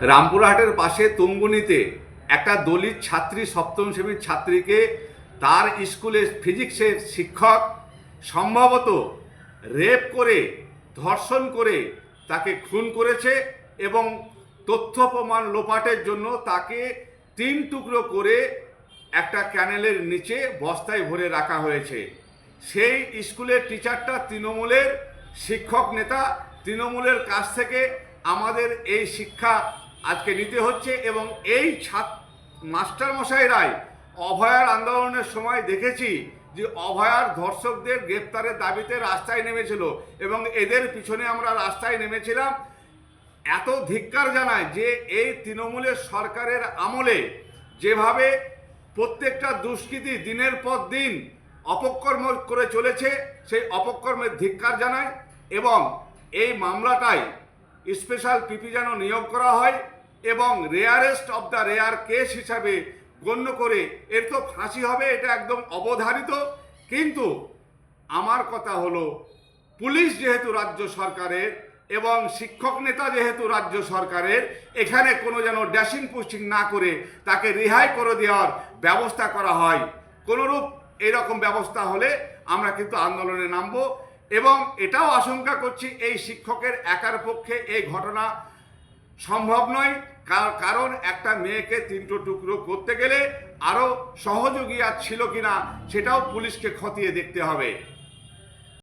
রামপুরহাটের পাশে তুঙ্গুনিতে একটা দলিত ছাত্রী, সপ্তম শ্রেণীর ছাত্রীকে তার স্কুলের ফিজিক্সের শিক্ষক সম্ভবত রেপ করে, ধর্ষণ করে তাকে খুন করেছে এবং তথ্য প্রমাণ লোপাটের জন্য তাকে 3 টুকরো করে একটা ক্যানেলের নিচে বস্তায় ভরে রাখা হয়েছে। সেই স্কুলের টিচারটা তৃণমূলের শিক্ষক নেতা, তৃণমূলের কাছ থেকে আমাদের এই শিক্ষা আজকে নিতে হচ্ছে। এবং এই মাস্টারমশাইরাই অভয়ার আন্দোলনের সময় দেখেছি যে অভয়ার ধর্ষকদের গ্রেপ্তারের দাবিতে রাস্তায় নেমেছিল এবং এদের পিছনে আমরা রাস্তায় নেমেছিলাম। এত ধিক্কার জানায় যে এই তৃণমূলের সরকারের আমলে যেভাবে প্রত্যেকটা দুষ্কৃতী দিনের পর দিন অপকর্ম করে চলেছে, সেই অপকর্মের ধিক্কার জানায় এবং এই মামলাটায় স্পেশাল পিপি যেন নিয়োগ করা হয় এবং rarest of the rare case হিসাবে গণ্য করে এর তো ফাঁসি হবে, এটা একদম অবধারিত। কিন্তু আমার কথা হলো, পুলিশ যেহেতু রাজ্য সরকারের এবং শিক্ষক নেতা যেহেতু রাজ্য সরকারের, এখানে কোনো যেন ড্যাশিং পোস্টিং না করে তাকে রেহাই করে দেওয়ার ব্যবস্থা করা হয়। কোনোরূপ এরকম ব্যবস্থা হলে আমরা কিন্তু আন্দোলনে নামব এবং এটাও আশঙ্কা করছি এই শিক্ষকের একার পক্ষে এই ঘটনা সম্ভব নয়, কারণ একটা মেয়েকে 3 টুকরো করতে গেলে আরও সহযোগী আর ছিল কিনা সেটাও পুলিশকে খতিয়ে দেখতে হবে।